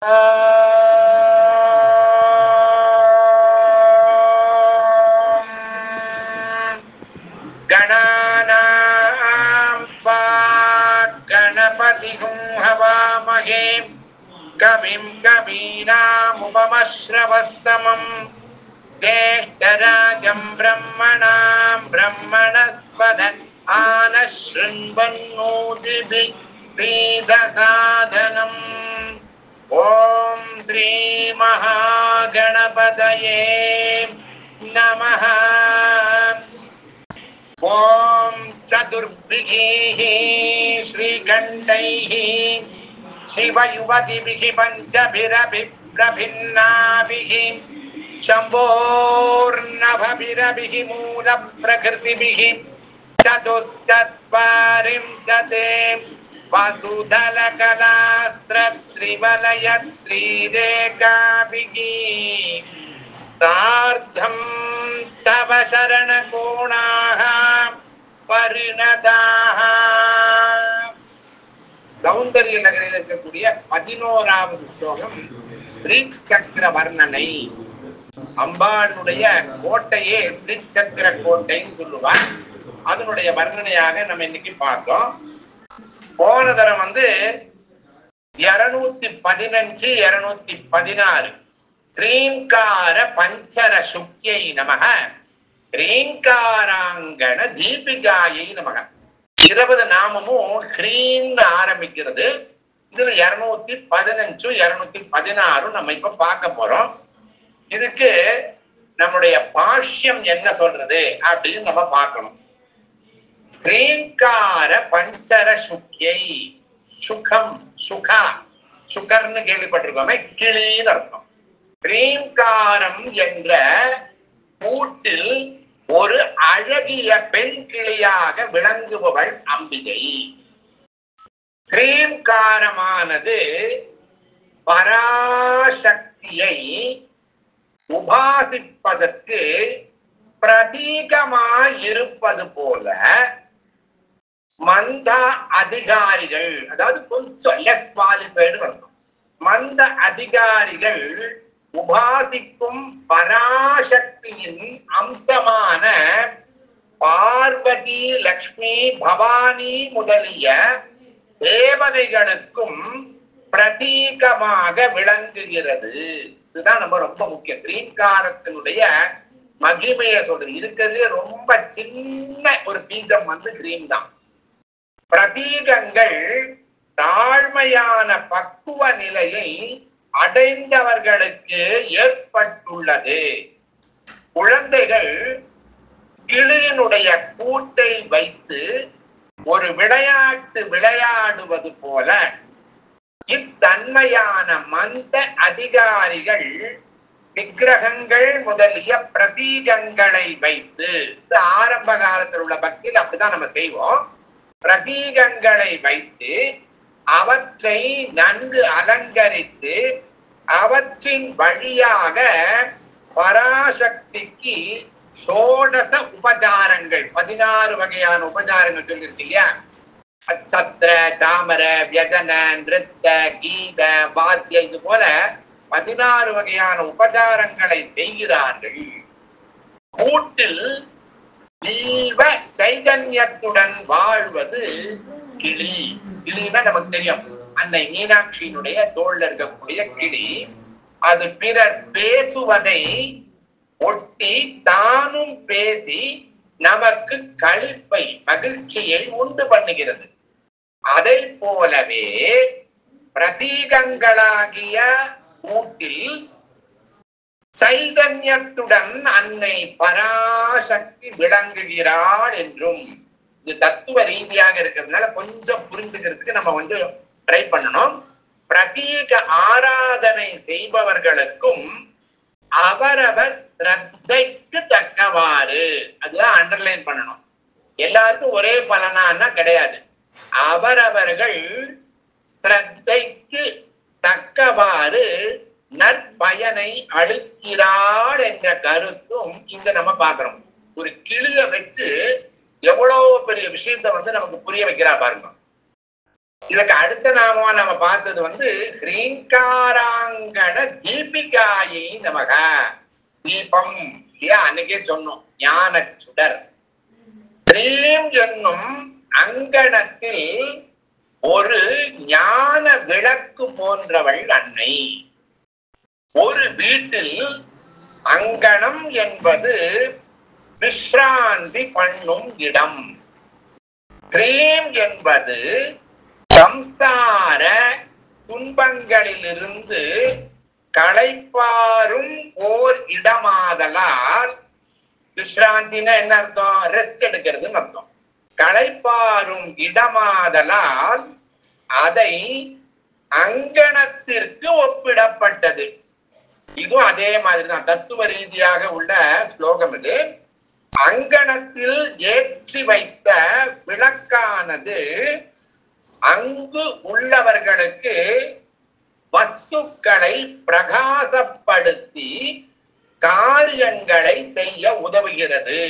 गणानां त्वा गणपतिगुं हवामहे कविं कवीनामुपमश्रवस्तमं ज्येष्ठराजं ब्रह्मणां ब्रह्मणस्पद आनः शृण्वन्नोतिभिः सीदसाधनम् ओम श्री महागणपतये नमः। ओम चतुर्भिः श्रीकण्ठैः शिवयुवतिभिः पञ्चभिरभिप्रभिन्नाभिः शम्भोर्नभभिरभिः मूलप्रकृतिभिः चतुश्चत्वारिंशते वसुधलकलास्त्रत्रिवलयत्रिरेखाभिः सार्धं तव शरणकोणाः परिणताः। சௌந்தரிய நகரில் இருக்கக்கூடிய 11வது ஸ்லோகம் ஸ்ரீசக்கர வர்ணனை. அம்பாளுடைய கோட்டையே ஸ்ரீசக்கர கோட்டைன்னு சொல்லுவார். அதனுடைய வர்ணனையாக நம்ம இன்னைக்கு பார்த்தோம். போன தரம் 215 216 ஸ்ரீங்கார பஞ்சர சுக்யை நமக ஸ்ரீங்காராங்கண தீபிகாயை நமக. 20 நாமமும் ஹ்ரீன்னு ஆரம்பிக்கிறது. இதுல 215 216 நம்ம இப்ப பார்க்க போறோம். இதுக்கு நம்முடைய பாஷ்யம் என்ன சொல்றது அப்படின்னு நம்ம பார்க்கணும். ஸ்ரீங்கார பஞ்சர சுக்யை, சுகம் சுகா சுகர்னு கேள்விப்பட்டிருக்கோமே, கிளின்னு அர்த்தம். ஸ்ரீங்காரம் என்ற கூட்டில் ஒரு அழகிய பெண் கிளியாக விளங்குபவள் அம்பிகை. ஸ்ரீங்காரமானது பராசக்தியை உபாசிப்பதற்கு பிரதீகமாயிருப்பது போல மந்த அதிகாரிகள், அதாவது கொஞ்சம் லெஸ் குவாலிஃபைடு அர்த்தம், மந்த அதிகாரிகள் உபாசிக்கும் பராசக்தியின் அம்சமான பார்வதி, லக்ஷ்மி, பவானி முதலிய தேவதைகளுக்கும் பிரதீகமாக விளங்குகிறது. இதுதான் நம்ம ரொம்ப முக்கியம். கிரீன்காரத்தினுடைய மகிமையை சொல்றது. இருக்கிறது ரொம்ப சின்ன ஒரு பீஜம் கிரீன் தான். பிரதீகங்கள் தாழ்மையான பக்குவ நிலையை அடைந்தவர்களுக்கு ஏற்பட்டுள்ளது. குழந்தைகள் கிளியினுடைய கூட்டை வைத்து ஒரு விளையாட்டு விளையாடுவது போல இத்தன்மையான மந்த அதிகாரிகள் விக்கிரகங்கள் முதலிய பிரதீகங்களை வைத்து, ஆரம்ப காலத்தில் உள்ள பக்தியில் அப்படிதான் நம்ம செய்வோம். பிரதீகங்களை வைத்து அவற்றை நன்கு அலங்கரித்து அவற்றின் வழியாக பராசக்திக்கு சோடச உபசாரங்கள், 16 வகையான உபசாரங்கள் சொல்லிருக்கு இல்லையா? சத்திர, சாமர, வியஜன, நிருத்த, கீத, வாத்திய, இது போல 16 வகையான உபசாரங்களை செய்கிறார்கள். கூட்டில் ஜீவ சைதன்யத்துடன் வாழ்வது கிளி. கிளின்னா நமக்கு தெரியும், அன்னை மீனாட்சியினுடைய தோல்ல இருக்கக்கூடிய கிளி. அது பிறர் பேசுவதை ஒட்டி தானும் பேசி நமக்கு களிப்பை, மகிழ்ச்சியை உண்டு பண்ணுகிறது. அதை போலவே பிரதீகங்களாகிய கூட்டில் சைதன்யத்துடன் அன்னை பராசக்தி விளங்குகிறாள் என்றும், இது தத்துவ ரீதியாக இருக்கிறதுனால கொஞ்சம் புரிஞ்சுக்கிறதுக்கு நம்ம ட்ரை பண்ணணும். பிரதீக ஆராதனை செய்பவர்களுக்கும் அவரவர் ஸ்ரத்தைக்கு தக்கவாறு, அதுதான் அண்டர்லைன் பண்ணணும். எல்லாருக்கும் ஒரே பலனான்னா கிடையாது. அவரவர்கள் ஸ்ரத்தைக்கு தக்கவாறு நற்பயனை அளிக்கிறாள் என்ற கருத்தும் இங்க நம்ம பாக்குறோம். ஒரு கிளிய வச்சு எவ்வளவு பெரிய விஷயத்த நமக்கு புரிய வைக்கிறா பாருங்க. இதுக்கு அடுத்த நாமமா நம்ம பார்த்தது வந்து ஹ்ரீங்காராங்கண தீபிகாயை நமக. தீபம் இல்லையா, அன்னைக்கே சொன்னோம், ஞான சுடர். ஸ்ரீம் என்னும் அங்கணத்தில் ஒரு ஞான விளக்கு போன்றவள் அன்னை. ஒரு வீட்டில் அங்கணம் என்பது விஸ்ராந்தி பண்ணும் இடம். பிரேம் என்பது சம்சார துன்பங்களிலிருந்து களைப்பாரும் ஓர் இடமாதலால், விஸ்ராந்தினா என்ன அர்த்தம்? ரெஸ்ட் எடுக்கிறதுன்னு அர்த்தம். களைப்பாரும் இடமாதலால் அதை அங்கணத்திற்கு ஒப்பிடப்பட்டது. இதுவும் அதே மாதிரிதான், தத்துவ ரீதியாக உள்ள ஸ்லோகம் இது. அங்கணத்தில் ஏற்றி வைத்த விளக்கானது அங்கு உள்ளவர்களுக்கு வஸ்துக்களை பிரகாசப்படுத்தி காரியங்களை செய்ய உதவுகிறது.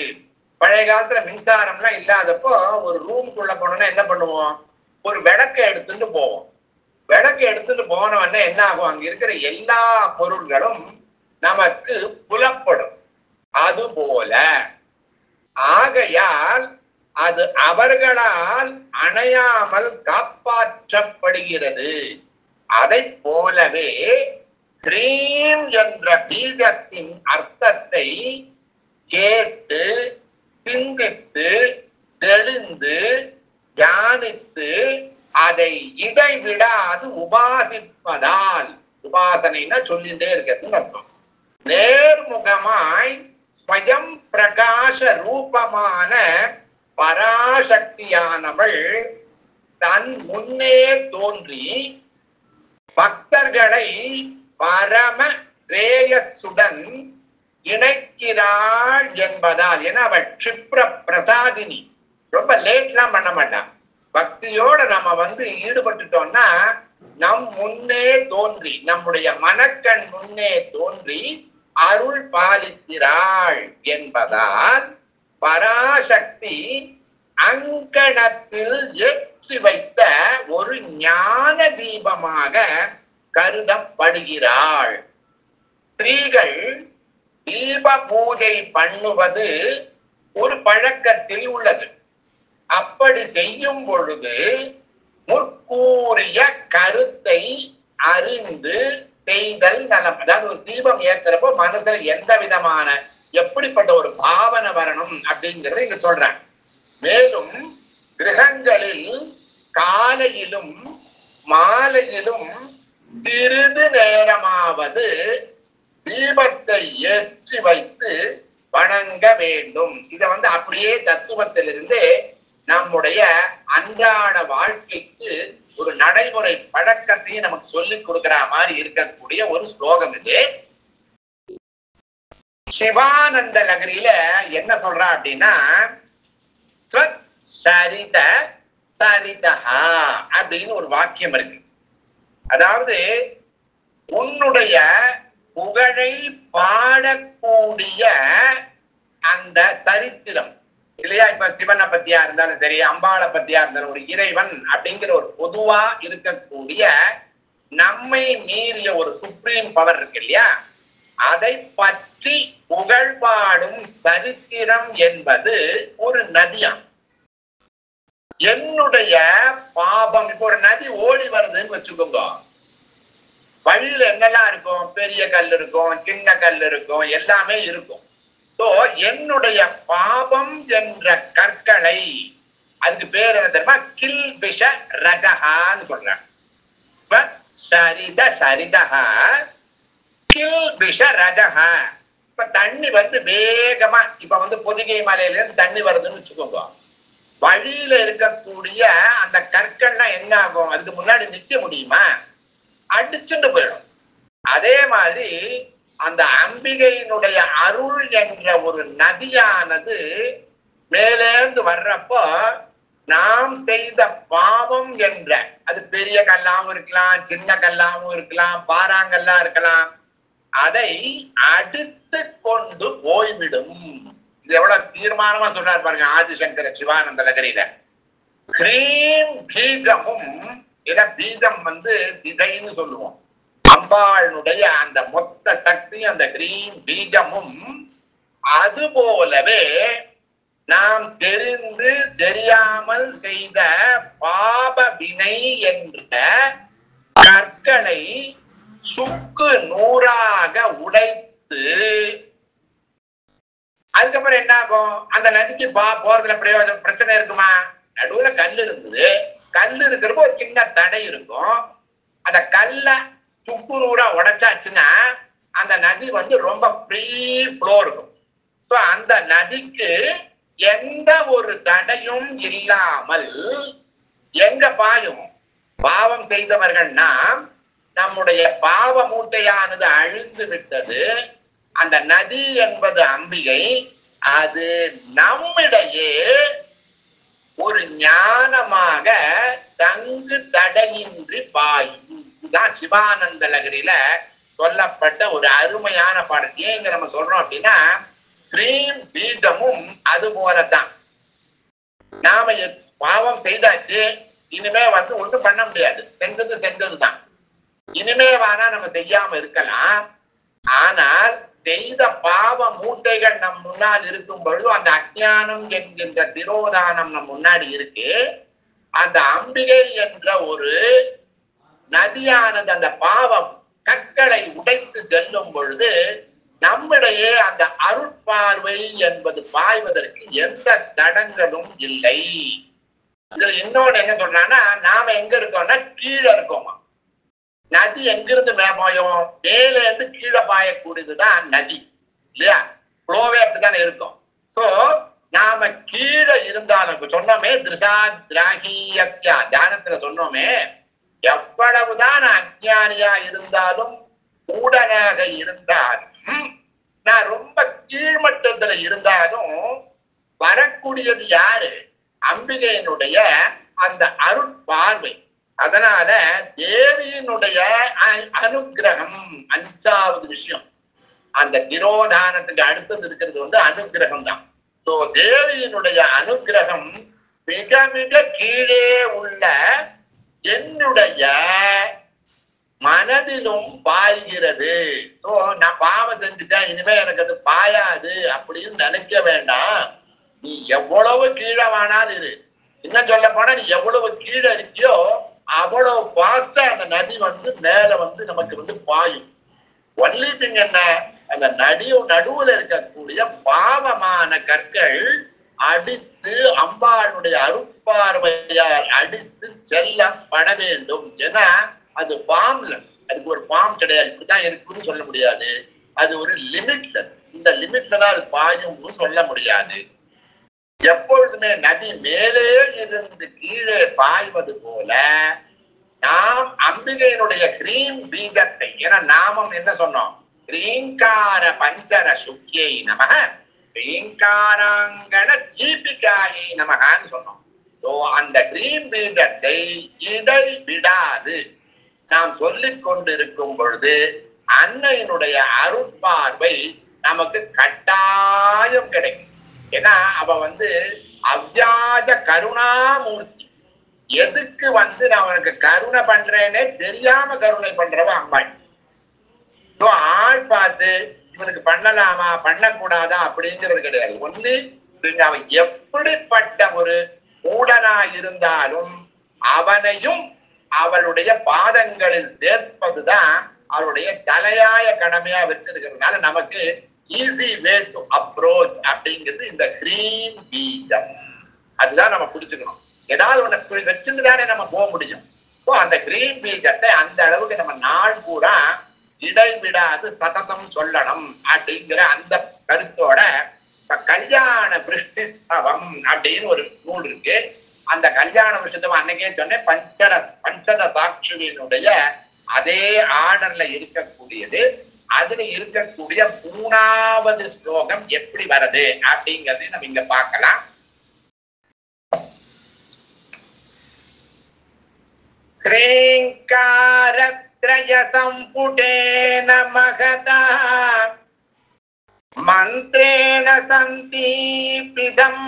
பழைய காலத்துல மின்சாரம்லாம் இல்லாதப்போ ஒரு ரூமுக்குள்ள போனோம்னா என்ன பண்ணுவோம்? ஒரு விளக்கை எடுத்துட்டு போவோம். விளக்கு எடுத்துட்டு போனவொடனே என்ன ஆகும்? அங்க இருக்கிற எல்லா பொருள்களும் நமக்கு புலப்படும். அது போல ஆகையால் அது அவர்களால் அணையாமல் காப்பாற்றப்படுகிறது. அதை போலவே கிரீம் என்ற பீஜத்தின் அர்த்தத்தை கேட்டு சிந்தித்து தெளிந்து தியானித்து அதை இடைவிடாது உபாசிப்பதால், உபாசனைன்னா சொல்லிட்டே இருக்கிறதுன்னு அர்த்தம், நேர்முகமாய் ஸ்வயம் பிரகாச ரூபமான பராசக்தியானவள் தன் முன்னே தோன்றி பக்தர்களை பரம ஸ்ரேயஸுடன் இணைக்கிறாள் என்பதால். ஏன்னா அவள் க்ஷிப்ர பிரசாதினி, ரொம்ப லேட்லாம் பண்ண மாட்டான். பக்தியோட நம்ம ஈடுபட்டுட்டோம்னா நம் முன்னே தோன்றி, நம்முடைய மனக்கண் முன்னே தோன்றி அருள் பாலிக்கிறாள் என்பதால் பராசக்தி அங்கணத்தில் ஏற்றி வைத்த ஒரு ஞான தீபமாக கருதப்படுகிறாள். ஸ்திரீகள் தீப பூஜை பண்ணுவது ஒரு பழக்கத்தில் உள்ளது. அப்படி செய்யும் பொழுது முற்கூறிய கருத்தை அறிந்து செய்தல் நலம். அதாவது ஒரு தீபம் ஏற்கிறப்போ மனசுல எந்த விதமான எப்படிப்பட்ட ஒரு பாவனை வரணும் அப்படிங்கிறத இங்க சொல்றேன். மேலும் கிரகங்களில் காலையிலும் மாலையிலும் சிறிது நேரமாவது தீபத்தை ஏற்றி வைத்து வணங்க வேண்டும். இத அப்படியே தத்துவத்திலிருந்து நம்முடைய அன்றாட வாழ்க்கைக்கு ஒரு நடைமுறை பழக்கத்தையும் நமக்கு சொல்லிக் கொடுக்கிற மாதிரி இருக்கக்கூடிய ஒரு ஸ்லோகம் இது. சிவானந்த நகரியில என்ன சொல்றா அப்படின்னா, சரித சரிதஹா அப்படின்னு ஒரு வாக்கியம் இருக்கு. அதாவது உன்னுடைய புகழை பாடக்கூடிய அந்த சரித்திரம் இல்லையா, இப்ப சிவனை பத்தியா இருந்தாலும் சரி, அம்பாளை பத்தியா இருந்தாலும், ஒரு இறைவன் அப்படிங்கிற ஒரு பொதுவா இருக்கக்கூடிய நம்மை மீறிய ஒரு சுப்ரீம் பவர் இருக்கு இல்லையா, அதை பற்றி புகழ்பாடும் சரித்திரம் என்பது ஒரு நதியாம். என்னுடைய பாபம், இப்ப ஒரு நதி ஓடி வருதுன்னு வச்சுக்கோங்க, வழியில என்னெல்லாம் இருக்கும்? பெரிய கல் இருக்கும், சின்ன கல் இருக்கும், எல்லாமே இருக்கும். என்னுடைய பாபம் என்ற கற்களை, அதுக்கு பேர் என்ன தெரியுமா? கில்பிஷ ரஜஹான்னு சொல்றாங்க. சரித சரிதஹா கில்பிஷ ரஜஹா. இப்ப தண்ணி வேகமா, இப்ப பொதிகை மலையில இருந்து தண்ணி வருதுன்னு வச்சுக்கோங்க, வழியில இருக்கக்கூடிய அந்த கற்கள்லாம் என்ன ஆகும்? அதுக்கு முன்னாடி நிக்க முடியுமா? அடிச்சுட்டு போயிடும். அதே மாதிரி அந்த அம்பிகையினுடைய அருள் என்ற ஒரு நதியானது மேலேந்து வர்றப்போ நாம் செய்த பாவம் என்ற, அது பெரிய கல்லாவும் இருக்கலாம், சின்ன கல்லாவும் இருக்கலாம், பாறாங்கல்லா இருக்கலாம், அதை அடித்து கொண்டு போய்விடும். இது எவ்வளவு தீர்மானமா சொன்னார் பாருங்க ஆதிசங்கர சிவானந்த நகரில. கிரீம் பீஜமும் ஏன்னா பீஜம் வந்து திதைன்னு சொல்லுவோம். அம்பாளுடைய அந்த மொத்த சக்தியும் அந்த கிரீம் பீஜமும். அது போலவே நாம் தெரிந்து தெரியாமல் செய்த பாப வினை என்ற கற்களை சுக்கு நூறாக உடைத்து அதுக்கப்புறம் என்ன ஆகும்? அந்த நதிக்கு போறதுல பிரயோஜனம் பிரச்சனை இருக்குமா? நடுவுல கல் இருந்தது. கல் இருக்கிறப்போ ஒரு சின்ன தடை இருக்கும். அந்த கல்ல சுக்கு நூறா உடைச்சாச்சுன்னா அந்த நதி வந்து ரொம்ப ஃப்ரீ ஃப்ளோ இருக்கும். அந்த நதிக்கு எந்த ஒரு தடையும் இல்லாமல் எங்க பாயும்? பாவம் செய்தவர்கள்னா நம்முடைய பாவ மூட்டையானது அழிந்து விட்டது. அந்த நதி என்பது அம்பிகை. அது நம்மிடையே ஒரு ஞானமாக தங்கு தடையின்றி பாயும். இதுதான் சிவானந்த லகரியில சொல்லப்பட்ட ஒரு அருமையான பாடல். ஏங்க நம்ம சொல்றோம் அப்படின்னா கிரீம் பீஜமும் அது போலதான். நாம பாவம் செய்தாச்சு, இனிமே வந்து ஒன்றும் பண்ண முடியாது. செஞ்சதுதான். இனிமே வானா நம்ம செய்யாம இருக்கலாம். ஆனால் செய்த பாவ மூட்டைகள் நம் முன்னால் இருக்கும் பொழுது அந்த அஞ்ஞானம் என்கின்ற திரோதானம் நம் முன்னாடி இருக்கு. அந்த அம்பிகை என்ற ஒரு நதியானது அந்த பாவம் கற்களை உடைத்து செல்லும் பொழுது நம்மிடையே அந்த அருட்பார்வை என்பது பாய்வதற்கு எந்த தடங்களும் இல்லை. இதுல இன்னொன்னு என்ன சொல்றான்னா, நாம எங்க இருக்கோம்னா கீழே இருக்கோமா. நதி எங்கிருந்து மேபாயும்? மேல இருந்து கீழே பாயக்கூடியதுதான் நதி இல்லையா? ஃப்ளோவே அப்படித்தானே இருக்கும். சோ நாம கீழே இருந்தாலும் சொன்னோமே திருஷா திராகியஸ்யா தியானத்துல சொன்னோமே, எவ்வளவுதான் அஞ்ஞானியா இருந்தாலும் மூடனாக இருந்தாலும் நான் ரொம்ப கீழ்மட்டத்துல இருந்தாலும் வரக்கூடியது யாரு? அம்பிகையினுடைய அந்த அருட்பார்வை. அதனால தேவியினுடைய அனுகிரகம் 5வது விஷயம். அந்த திரோதானத்துக்கு அடுத்தது இருக்கிறது வந்து அனுகிரகம் தான். சோ தேவியினுடைய அனுகிரகம் மிக மிக கீழே உள்ள என்னுடைய மனதிலும் பாய்கிறது. சோ நான் பாவம் செஞ்சுட்டேன், இனிமே எனக்கு அது பாயாது அப்படின்னு நினைக்க வேண்டாம். நீ எவ்வளவு கீழே வேணாலும் இரு. இன்னும் சொல்ல போனா நீ எவ்வளவு கீழே இருக்கியோ அவ்வளவு பாஸ்டா அந்த நதி வந்து மேல வந்து நமக்கு வந்து பாயும். ஒன்லி திங் என்ன? அந்த நடுவுல இருக்கக்கூடிய பாவமான கற்கள் அடித்து அம்பாளுடைய அருட்பார்வையால் அடித்து செல்லப்பட வேண்டும். ஏன்னா அது ஃபார்ம்லெஸ். அதுக்கு ஒரு ஃபார்ம் கிடையாது. இப்படிதான் இருக்குன்னு சொல்ல முடியாது. அது ஒரு லிமிட்லெஸ். இந்த லிமிட்ல தான் அது பாயும்னு சொல்ல முடியாது. எப்பொழுதுமே நதி மேலே இருந்து கீழே பாய்வது போல நாம் அம்பிகையினுடைய கிரீம் பீஜத்தை, ஏன்னா நாமம் என்ன சொன்னோம்? கிரீங்கார பஞ்சர சுக்கியை நமக கிரீங்காராங்கண தீபிகாயை நமகான்னு சொன்னோம். சோ அந்த கிரீம் பீஜத்தை இடை விடாது நாம் சொல்லிக் கொண்டிருக்கும் பொழுது அன்னையினுடைய அருட்பார்வை நமக்கு கட்டாயம் கிடைக்கும். ஏன்னா அவ வந்து அவ்யாஜ கருணாமூர்த்தி. எதுக்கு வந்து நான் உனக்கு கருணை பண்றேன்னே தெரியாம கருணை பண்றவ அம்பாள். ஆள் பார்த்து இவனுக்கு பண்ணலாமா பண்ணக்கூடாதா அப்படிங்கிறது கிடையாது. ஒண்ணு அவன் எப்படிப்பட்ட ஒரு மூடனா இருந்தாலும் அவனையும் அவளுடைய பாதங்களில் சேர்ப்பதுதான் அவருடைய தலையாய கடமையா வச்சிருக்கிறதுனால நமக்கு ஈஸி வே டு அப்ரோச் அப்படிங்கிறது இந்த கிரீம் பீஜம். அதுதான் நம்ம புடிச்சுக்கணும். ஏதாவது ஒண்ணு வச்சிருந்துதானே நம்ம போக முடியும். அந்த கிரீம் பீஜத்தை அந்த அளவுக்கு நம்ம நாள் பூரா இடைவிடாது சததம் சொல்லணும் அப்படிங்கிற அந்த கருத்தோட கல்யாண பிருஷ்டிஸ்தவம் அப்படின்னு ஒரு நூல் இருக்கு. அந்த கல்யாண விஷயத்தம் அன்னைக்கே சொன்னேன். பஞ்சத சாட்சியினுடைய அதே ஆர்டர்ல இருக்கக்கூடியது. அதுல இருக்கக்கூடிய 3வது ஸ்லோகம் எப்படி வருது அப்படிங்கறது நம்ம இங்க பார்க்கலாம். க்ரீங்காரத்ரய சம்புடேன மகதா மந்த்ரேண சந்தீபிதம்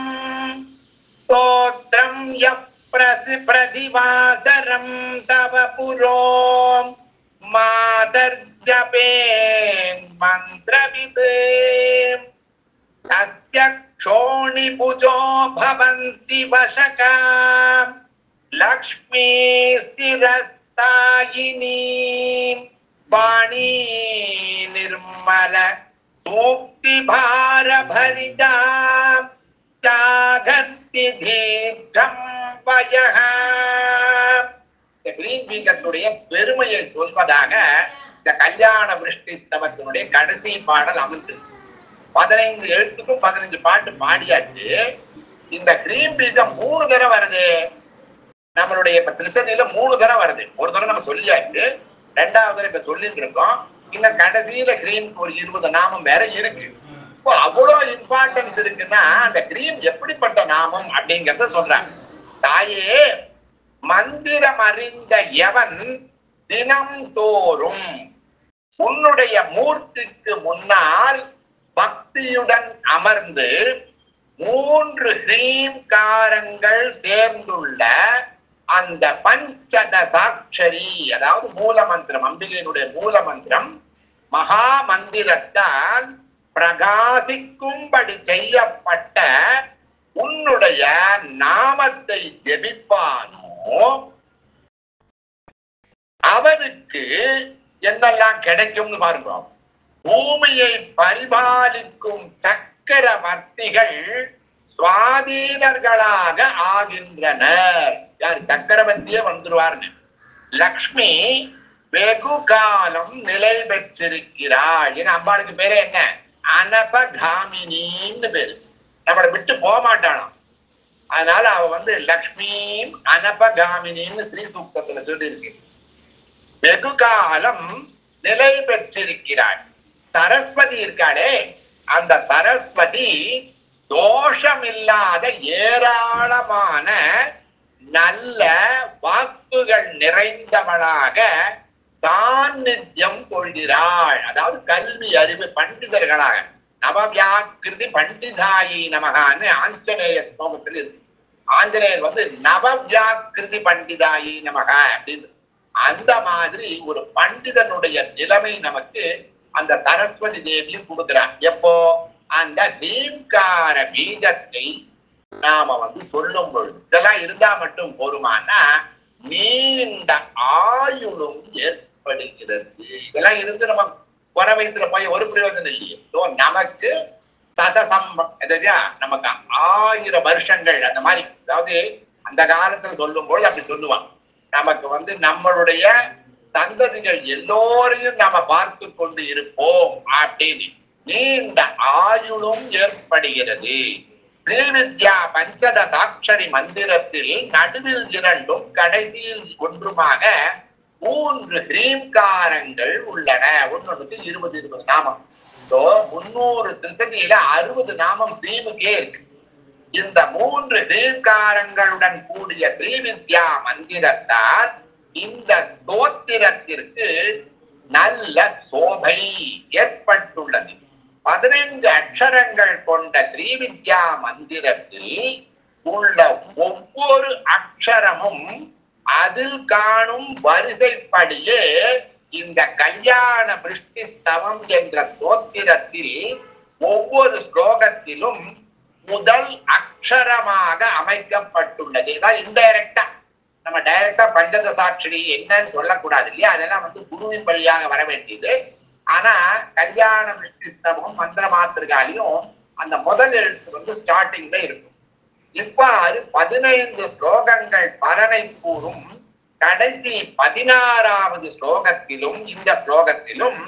ஸ்தோத்ரம் யப் प्रतिवासरं तव पुरो मातर्जपेन् मन्त्रवित् तस्य क्षोणिभुजो भवन्ति वशका लक्ष्मी शिरस्तायिनी वाणी निर्मल सूक्ति भार भरिता जागर्ति दीर्घं वयः. கிரீன் பீகத்துடைய பெருமையை சொல்வதாக இந்த கல்யாண விருஷ்டி ஸ்தவத்தினுடைய கடைசி பாடல் அமைச்சிருக்கு. 15 எழுத்துக்கும் 15 பாட்டு பாடியாச்சு. இந்த கிரீன் பீகம் 3 தடவை வருது. நம்மளுடைய இப்ப திருச்சதியில 3 தடவை வருது. ஒரு தடவை நம்ம சொல்லியாச்சு, 2வது தடவை இப்ப சொல்லிட்டு இருக்கோம். இந்த கடைசியில கிரீம் ஒரு 20 நாமம் வேற இருக்கு. இப்போ அவ்வளவு இம்பார்ட்டன்ஸ் இருக்குன்னா அந்த கிரீம் எப்படிப்பட்ட நாமம் அப்படிங்கறத சொல்றாங்க. தாயே, மந்திரம் அறிந்த எவன் தினம் தோறும் உன்னுடைய மூர்த்திக்கு முன்னால் பக்தியுடன் அமர்ந்து 3 ஹ்ரீம்காரங்கள் சேர்ந்துள்ள அந்த பஞ்சதசாட்சரி, அதாவது மூல மந்திரம், அம்பிகையினுடைய மூல மந்திரம் மகா மந்திரத்தால் பிரகாசிக்கும்படி செய்யப்பட்ட உன்னுடைய நாமத்தை ஜெபிப்பானோ அவனுக்கு என்னெல்லாம் கிடைக்கும்னு பாருங்க. பூமியை பரிபாலிக்கும் சக்கரவர்த்திகள் சுவாதீனர்களாக ஆகின்றனர். யார்? சக்கரவர்த்தியே வந்துருவார்னு. லக்ஷ்மி வெகு காலம் நிலை பெற்றிருக்கிறாள். ஏன்னா அம்பாளுக்கு பேரு என்ன? அனபகாமினின்னு பேரு. நம்மளை விட்டு போக மாட்டாளாம். அதனால அவ வந்து லக்ஷ்மி அனபகாமினின்னு ஸ்ரீ சூக்தத்துல சொல்லி இருக்கு. வெகு காலம் நிலை பெற்றிருக்கிறாள். சரஸ்வதி இருக்காளே, அந்த சரஸ்வதி தோஷமில்லாத ஏராளமான நல்ல வாக்குகள் நிறைந்தவளாக சாநித்தியம் கொள்கிறாள். அதாவது கல்வி அறிவு பண்டிதர்களாக. நவவியாக்கிருதி பண்டிதாயி நமகான்னு ஆஞ்சநேய ஸ்லோகத்தில் இருக்கு. ஆஞ்சநேயர் வந்து நவவியாக்கிருதி பண்டிதாயி நமக அப்படின்னு. அந்த மாதிரி ஒரு பண்டிதனுடைய நிலைமை நமக்கு அந்த சரஸ்வதி தேவியும் கொடுக்கிறார். எப்போ? அந்த ஹீம்கார பீஜத்தை நாம வந்து சொல்லும் பொழுது. இதெல்லாம் இருந்தா மட்டும் போருமானா நீண்ட ஆயுளும் ஏற்படுகிறது. இதெல்லாம் இருந்து நம்ம குறை வயசுல போய் ஒரு பிரயோஜனம் இல்லையே. நமக்கு நமக்கு 1000 வருஷங்கள் அந்த மாதிரி. அதாவது அந்த காலத்துல சொல்லும் பொழுது அப்படி சொல்லுவான். நமக்கு வந்து நம்மளுடைய சந்ததிகள் எல்லோரையும் நாம பார்த்து கொண்டு இருப்போம் அப்படின்னு நீண்ட ஆயுளும் ஏற்படுகிறது. ஸ்ரீவித்யா பஞ்சதசாட்சரி மந்திரத்தில் நடுவில் 2ம் கடைசியில் 1மாக 3 ஹ்ரீம்காரங்கள் உள்ளன. ஒன்னொன்னுக்கு 20 நாமம். 300 திருசதியில 60 நாமம் ஹ்ரீமுக்கே இருக்கு. இந்த 3 ஹ்ரீம்காரங்களுடன் கூடிய ஸ்ரீவித்யா மந்திரத்தால் இந்த ஸ்தோத்திரத்திற்கு நல்ல சோபை ஏற்பட்டுள்ளது. 15 அக்ஷரங்கள் கொண்ட ஸ்ரீவித்யா மந்திரத்தில் உள்ள ஒவ்வொரு அக்ஷரமும் அதில் காணும் வரிசைப்படியே இந்த கல்யாண விருஷ்டி ஸ்தவம் என்ற ஸ்தோத்திரத்தில் ஒவ்வொரு ஸ்லோகத்திலும் முதல் அக்ஷரமாக அமைக்கப்பட்டுள்ளது. இன்டைரக்டா, நம்ம டைரக்டா பஞ்சதசாட்சரி என்னன்னு சொல்லக்கூடாது இல்லையா? அதெல்லாம் வந்து குருவின் வழியாக வர வேண்டியது. ஆனா கல்யாண விருஷ்டி ஸ்தவம் மந்திர மாத்திரிகாலையும் அந்த முதல் எழுத்து வந்து ஸ்டார்டிங்ல இருக்கும். இவ்வாறு 15 ஸ்லோகங்கள் பலனை கூறும். கடைசி 16வது ஸ்லோகத்திலும் இந்த ஸ்லோகத்திலும்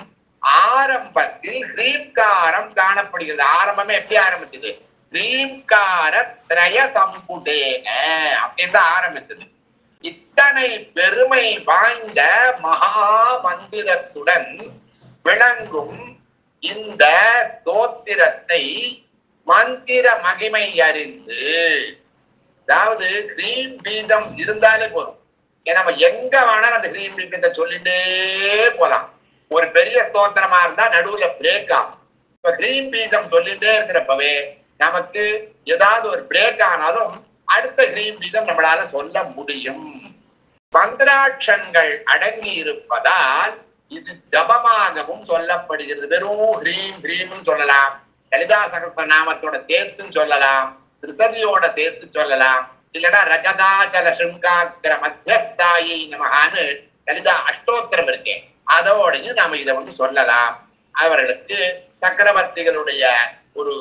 ஆரம்பத்தில் ஹ்ரீம்காரம் காணப்படுகிறது. ஆரம்பமே எப்படி ஆரம்பிச்சது? ஹ்ரீம்கார திரய சம்புடேன அப்படின்னு தான் ஆரம்பிச்சது. இத்தனை பெருமை வாய்ந்த மகா மந்திரத்துடன் விளங்கும் இந்த ஸ்தோத்திரத்தை மந்திர மகிமை அறிந்து, அதாவது ஹ்ரீம் பீஜம் இருந்தாலே போதும். நம்ம எங்க வேணாலும் அந்த ஹ்ரீம் பீஜத்தை சொல்லிட்டே போலாம். ஒரு பெரிய ஸ்தோத்திரமா இருந்தா நடுவுல பிரேக் ஆகும். இப்ப ஹ்ரீம் பீஜம் சொல்லிட்டே இருக்கிறப்பவே நமக்கு ஏதாவது ஒரு பிரேக் ஆனாலும் அடுத்த கிரீம் பீஜம் நம்மளால சொல்ல முடியும். மந்திராட்சங்கள் அடங்கி இருப்பதால் இது ஜபமாகவும் சொல்லப்படுகிறது. வெறும் ஹ்ரீம் ஹ்ரீம் சொல்லலாம், லலிதா சகஸ்ரநாமத்தோட சேர்த்துன்னு சொல்லலாம், திருசதியோட சேர்த்து சொல்லலாம், இல்லைன்னா ரஜதாச்சல சிருங்காக்கிர மத்தியஸ்தாயி நமகான்னு லலிதா அஷ்டோத்திரம் இருக்கேன், அதோடையும் நாம இதை சொல்லலாம். அவர்களுக்கு சக்கரவர்த்திகளுடைய ஒரு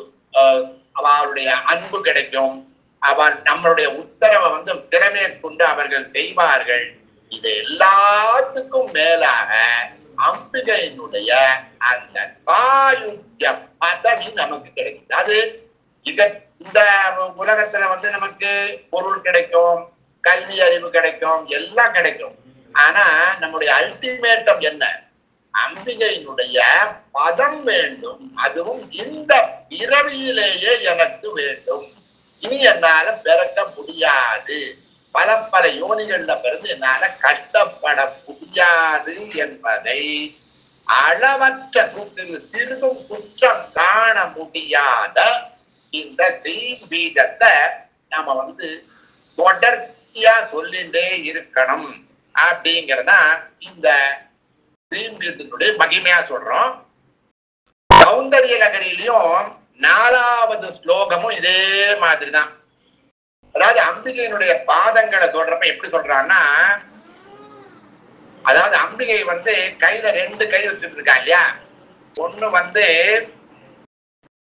அவருடைய அன்பு கிடைக்கும். அவன் நம்மளுடைய உத்தரவை திறமேற்கொண்டு அவர்கள் செய்வார்கள். இது எல்லாத்துக்கும் மேலாக அம்பிகையினுடைய அந்த சாயுஜ்ய பதவி நமக்கு கிடைக்குது. அது இந்த உலகத்துல நமக்கு பொருள் கிடைக்கும், கல்வி அறிவு கிடைக்கும், எல்லாம் கிடைக்கும். ஆனா நம்முடைய அல்டிமேட்டம் என்ன? அம்பிகையினுடைய பதம் வேண்டும். அதுவும் இந்த பிறவியிலேயே எனக்கு வேண்டும். இனி என்னால பிறக்க முடியாது, பல பல யோனிகள்ல பிறந்து என்னால கஷ்டப்பட முடியாது என்பதை அளவற்ற சிறிதும் குற்றம் காண முடியாத இந்த கிரீம் பீஜத்தை நாம தொடர்ச்சியா சொல்லிட்டே இருக்கணும். அப்படிங்கிறதா இந்த கிரீம் பீஜத்தினுடைய மகிமையா சொல்றோம். சௌந்தரிய லகரியிலையும் 4வது ஸ்லோகமும் இதே மாதிரிதான். அதாவது அம்பிகையினுடைய பாதங்களை சொல்றப்ப எப்படி சொல்றான்னா, அதாவது அம்பிகை கையில 2 கை வச்சுட்டு இருக்கா இல்லையா, ஒண்ணு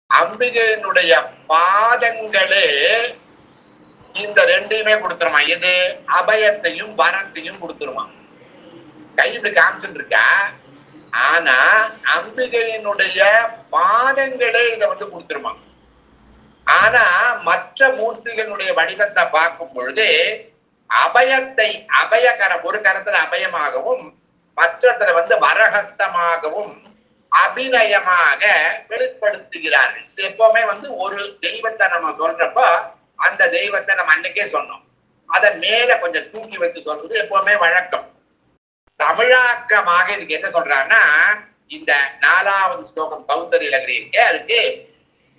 அம்பிகையினுடைய பாதங்களே இந்த 2யுமே கொடுத்துருமா. இது அபயத்தையும் வரத்தையும் கொடுத்துருமா. கை இது காமிச்சுட்டு இருக்கா, ஆனா அம்பிகையினுடைய பாதங்களே இதை கொடுத்துருமா. ஆனா மற்ற மூர்த்திகளுடைய வடிவத்தை பார்க்கும் பொழுது அபயத்தை அபயகரம் ஒரு கரத்துல அபயமாகவும் மற்றத்துல வரஹஸ்தமாகவும் அபிநயமாக வெளிப்படுத்துகிறார்கள். எப்பவுமே ஒரு தெய்வத்தை நம்ம சொல்றப்ப அந்த தெய்வத்தை நம்ம அன்னைக்கே சொன்னோம், அதை மேல கொஞ்சம் தூக்கி வச்சு சொல்றது எப்பவுமே வழக்கம். தமிழாக்கமாக இதுக்கு என்ன சொல்றாங்கன்னா, இந்த 4வது ஸ்லோகம் சௌந்தரிய லகரி இருக்கே, அதுக்கு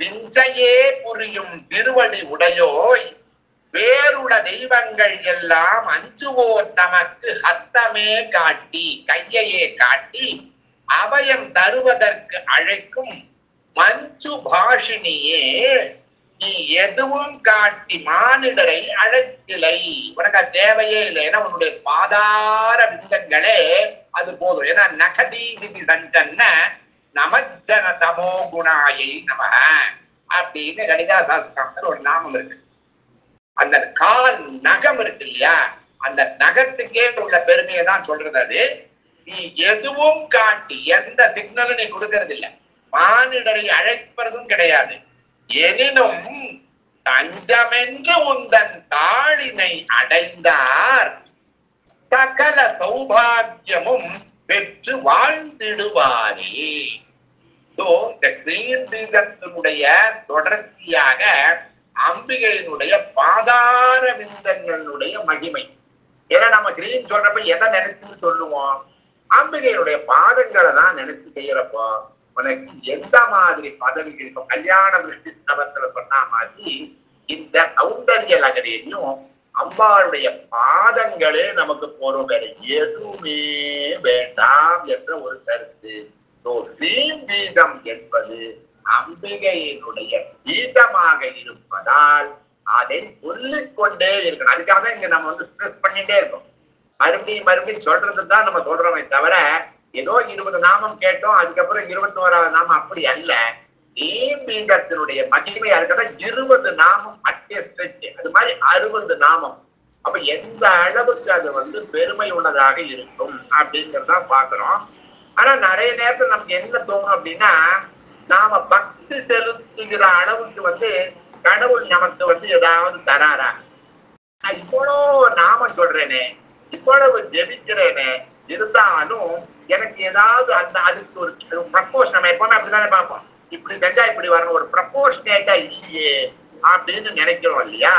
விஞ்சையே புரியும் திருவடி உடையோய் வேறுள்ள தெய்வங்கள் எல்லாம் அஞ்சுவோர் தமக்கு ஹஸ்தமே காட்டி கையையே காட்டி அபயம் தருவதற்கு அழைக்கும் மஞ்சு பாஷினியே நீ எதுவும் காட்டி மானிடரை அழைத்திலை. உனக்கு அது தேவையே இல்லை, ஏன்னா உன்னுடைய பாதார விந்தங்களே அது போதும். ஏன்னா நகதி திதி சஞ்சன்ன நமஜன தமோ குணாயை நம அப்படின்னு லலிதா சாஸ்திரத்துல ஒரு நாமம் இருக்கு. அந்த கால் நகம் இருக்கு இல்லையா, அந்த நகத்துக்கே உள்ள பெருமையை தான் சொல்றது. அது நீ எதுவும் காட்டி எந்த சிக்னலும் நீ கொடுக்கறது இல்லை, மானிடரை அழைப்பதும் கிடையாது. எனினும் தஞ்சமென்று உந்தன் தாளினை அடைந்தார் சகல சௌபாகியமும் பெற்று வாழ்ந்திடுவாரே. இந்த கிரீம் பீஜத்தினுடைய தொடர்ச்சியாக அம்பிகையினுடைய பாதார விந்தங்களுடைய மகிமை. ஏன்னா நம்ம கிரீம் சொல்றப்ப எதை நினைச்சுன்னு சொல்லுவோம், அம்பிகையினுடைய பாதங்களை தான் நினைச்சு செய்யறப்போ உனக்கு எந்த மாதிரி பதவி கிடைக்கும். கல்யாண விருஷ்டி ஸ்தவத்துல சொன்ன மாதிரி இந்த சௌந்தரிய லகரியிலும் அம்பாளுடைய பாதங்களே நமக்கு போறோம், வேற எதுவுமே வேண்டாம் என்ற ஒரு கருத்து. கிரீம் பீஜம் என்பது அம்பிகையினுடைய பீஜமாக இருப்பதால் அதை சொல்லிக்கொண்டே இருக்கணும். அதுக்காக தான் இங்க நம்ம ஸ்ட்ரெஸ் பண்ணிட்டே இருக்கோம். மறுபடியும் மறுபடியும் சொல்றதுதான் நம்ம சொல்றோமே தவிர ஏதோ 20 நாமம் கேட்டோம் அதுக்கப்புறம் 21வது நாமம் அப்படி அல்ல. கிரீம் பீஜத்தினுடைய மகிமை அதுக்காக 20 நாமம் அட்டே ஸ்ட்ரெச், அது மாதிரி 60 நாமம். அப்ப எந்த அளவுக்கு அது பெருமை உள்ளதாக இருக்கும் அப்படிங்கறத பாக்குறோம். ஆனா நிறைய நேரத்துல நமக்கு என்ன தோணும் அப்படின்னா, நாம பக்தி செலுத்துகிற அளவுக்கு கடவுள் நமக்கு ஏதாவது தராரா, நான் இவ்வளவு நாமம் சொல்றேனே, இவ்வளவு ஜெபிக்கிறேனே, இருந்தாலும் எனக்கு ஏதாவது அதுக்கு ஒரு ப்ரப்போஸ், நம்ம எப்பவுமே அப்படித்தானே பார்ப்போம், இப்படி செஞ்சா இப்படி வரணும், ஒரு ப்ரப்போர்ஷனேட்டா இல்லையே அப்படின்னு நினைக்கிறோம் இல்லையா.